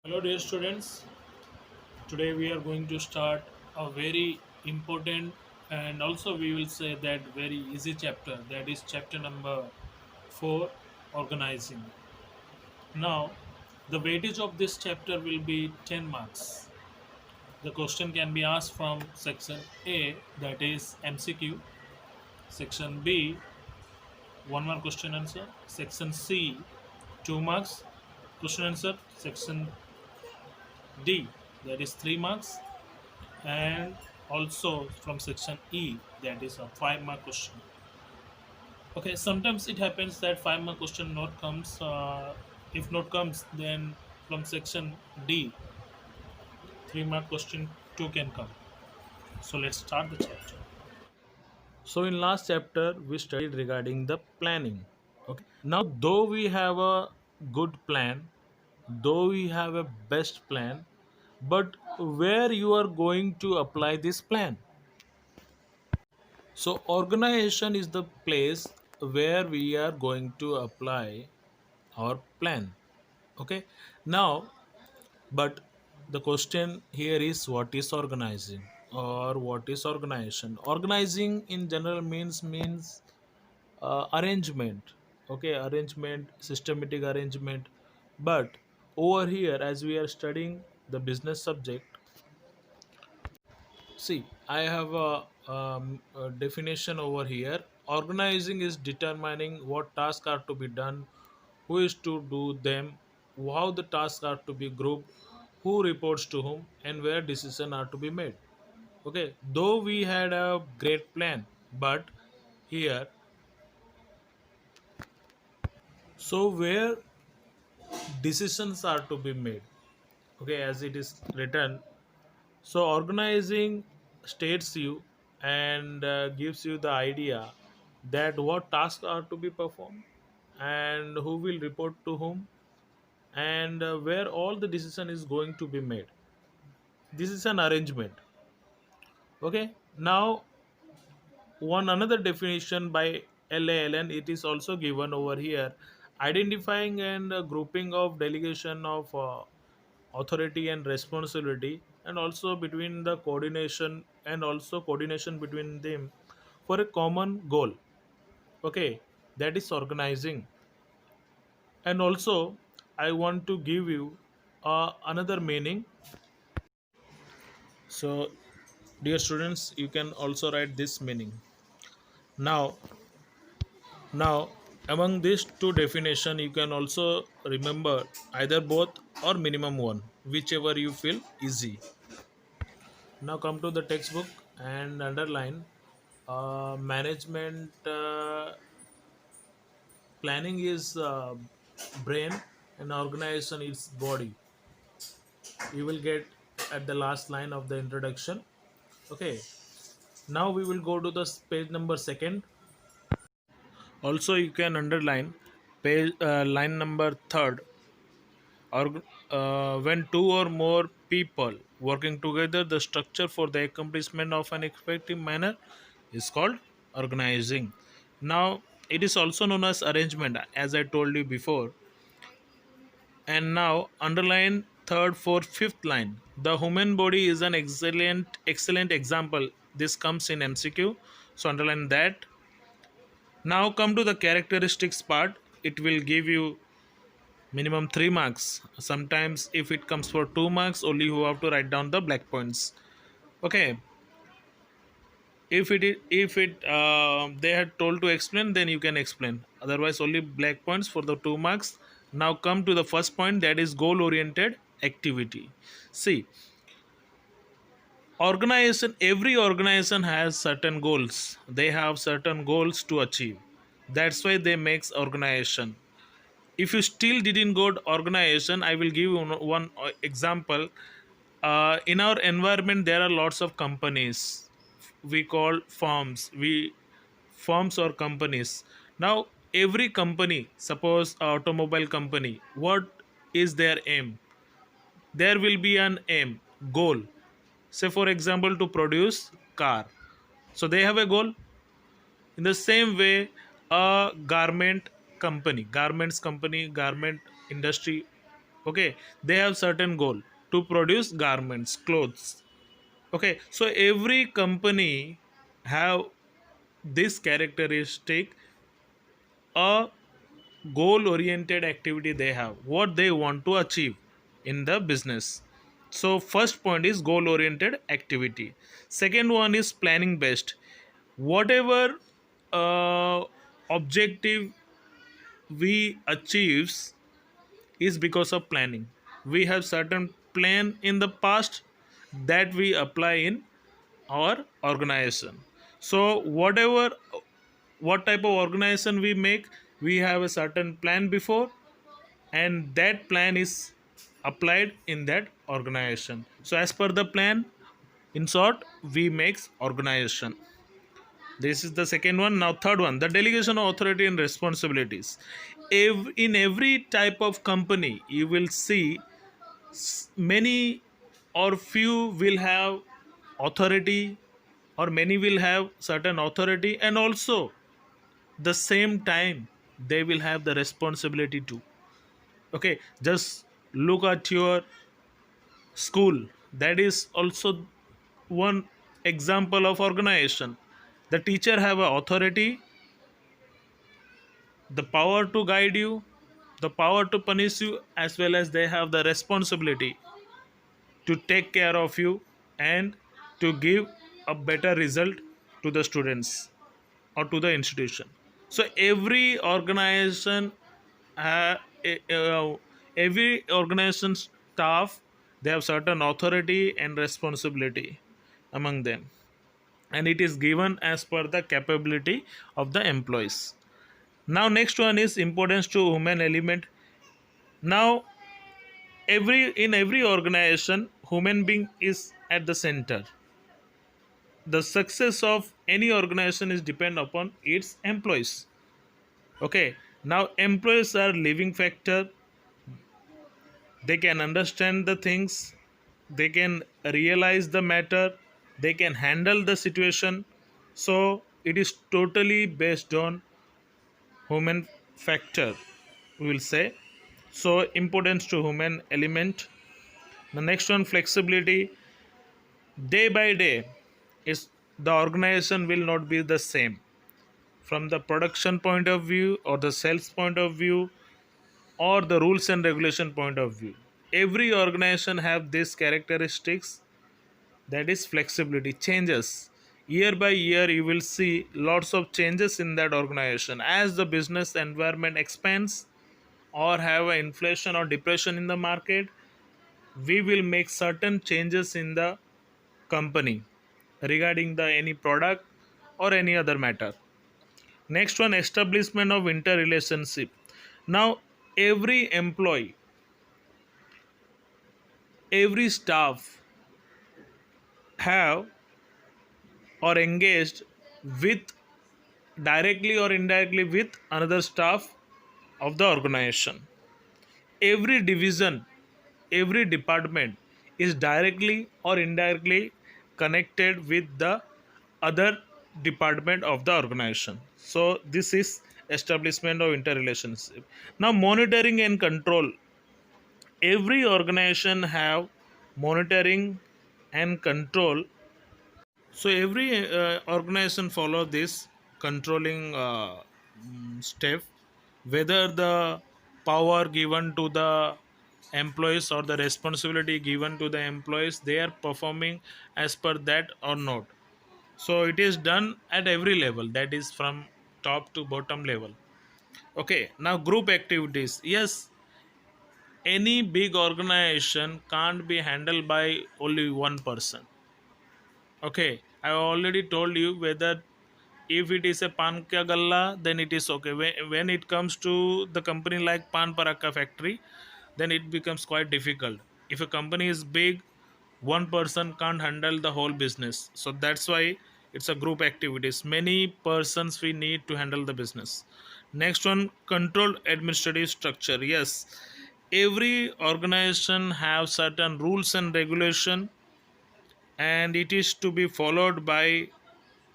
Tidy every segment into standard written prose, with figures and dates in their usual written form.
Hello, dear students. Today we are going to start a very important and also we will say that very easy chapter, that is chapter number 4, organizing. Now, the weightage of this chapter will be 10 marks. The question can be asked from section A, that is MCQ, section B, 1 mark question answer, section C, 2 marks question answer, section D, that is 3 marks, and also from section E, that is a 5 mark question. Okay, sometimes it happens that 5 mark question not comes. If not comes, then from section D, 3 mark question 2 can come. So let's start the chapter. So in last chapter we studied regarding the planning. Okay. Now though we have a good plan, though we have a best plan, but where you are going to apply this plan? So organization is the place where we are going to apply our plan. Okay. Now, but the question here is what is organizing or what is organization? Organizing in general means arrangement. Okay, arrangement, systematic arrangement. But over here, as we are studying the business subject, see, I have a definition over here. Organizing is determining what tasks are to be done, who is to do them, how the tasks are to be grouped, who reports to whom, and where decisions are to be made. Okay, though we had a great plan, but here, so where decisions are to be made. Okay, as it is written, so organizing states you and gives you the idea that what tasks are to be performed and who will report to whom and where all the decision is going to be made. This is an arrangement. Okay. Now, one another definition by LALN, it is also given over here, identifying and grouping of delegation of authority and responsibility, and also between the coordination and also coordination between them for a common goal. Okay, that is organizing. And also I want to give you another meaning. So dear students, you can also write this meaning. Now now among these two definition, you can also remember either both or minimum one, whichever you feel easy. Now come to the textbook and underline management. Planning is brain and organization is body. You will get at the last line of the introduction. Okay. Now we will go to the page number second. Also, you can underline page line number third. Or when two or more people working together, the structure for the accomplishment of an effective manner is called organizing. Now, it is also known as arrangement, as I told you before. And now, underline third, fourth, fifth line. The human body is an excellent example. This comes in MCQ, so underline that. Now, come to the characteristics part. It will give you minimum 3 marks. Sometimes if it comes for 2 marks, only you have to write down the black points. Okay, if it they had told to explain, then you can explain, otherwise only black points for the 2 marks. Now come to the first point, that is goal oriented activity. See, organization, every organization has certain goals. They have certain goals to achieve. That's why they makes organization. If you still didn't got organization, I will give you one example. In our environment there are lots of companies, we call firms or companies. Now every company, suppose automobile company, what is their aim? There will be an aim, goal. Say for example, to produce car, so they have a goal. In the same way, a garments company, garment industry, Okay, they have certain goal to produce garments, clothes. Okay, so every company have this characteristic, a goal oriented activity they have, what they want to achieve in the business. So first point is goal oriented activity. Second one is planning based. Whatever uh, objective we achieves is because of planning. We have certain plan in the past that we apply in our organization. So whatever, what type of organization we make, we have a certain plan before, and that plan is applied in that organization. So as per the plan, in short, we makes organization. This is the second one. Now third one, the delegation of authority and responsibilities. In every type of company you will see many or few will have authority, or many will have certain authority, and also the same time they will have the responsibility too. Okay, just look at your school. That is also one example of organization. The teacher have a authority, the power to guide you, the power to punish you, as well as they have the responsibility to take care of you and to give a better result to the students or to the institution. So every organization, uh, every organization staff, they have certain authority and responsibility among them, and it is given as per the capability of the employees. Now next one is importance to human element. Now every organization, human being is at the center. The success of any organization is depend upon its employees. Okay, now employees are living factor. They can understand the things, they can realize the matter, they can handle the situation. So it is totally based on human factor, we will say. So importance to human element. The next one, flexibility. Day by day is, the organization will not be the same from the production point of view, or the sales point of view, or the rules and regulation point of view. Every organization have these characteristics, that is flexibility, changes year by year. You will see lots of changes in that organization as the business environment expands, or have an inflation or depression in the market. We will make certain changes in the company regarding the any product or any other matter. Next one, establishment of interrelationship. Now every employee, every staff have or engaged with, directly or indirectly, with another staff of the organization. Every division, every department is directly or indirectly connected with the other department of the organization. So this is establishment of interrelationship. Now monitoring and control. Every organization have monitoring and control. So every organization follow this controlling step, whether the power given to the employees or the responsibility given to the employees, they are performing as per that or not. So it is done at every level, that is from top to bottom level. Okay, now group activities. Yes, any big organization can't be handled by only one person. Okay, I already told you, whether if it is a pan ka galla, then it is okay. When it comes to the company like Pan Parakka factory, then it becomes quite difficult. If a company is big, one person can't handle the whole business. So that's why it's a group activities. Many persons we need to handle the business. Next one, controlled administrative structure. Yes, every organization have certain rules and regulation, and it is to be followed by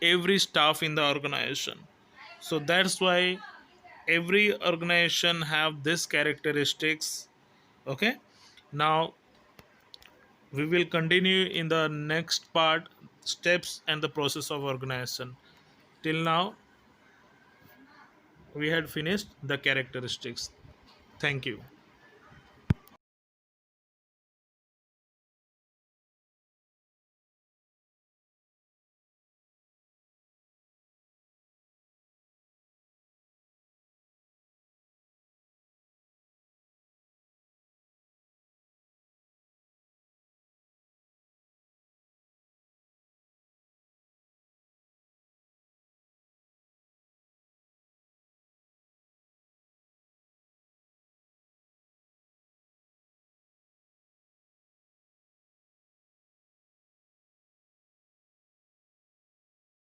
every staff in the organization. So that's why every organization have these characteristics, Okay, now we will continue in the next part, steps and the process of organization. Till now we had finished the characteristics. Thank you.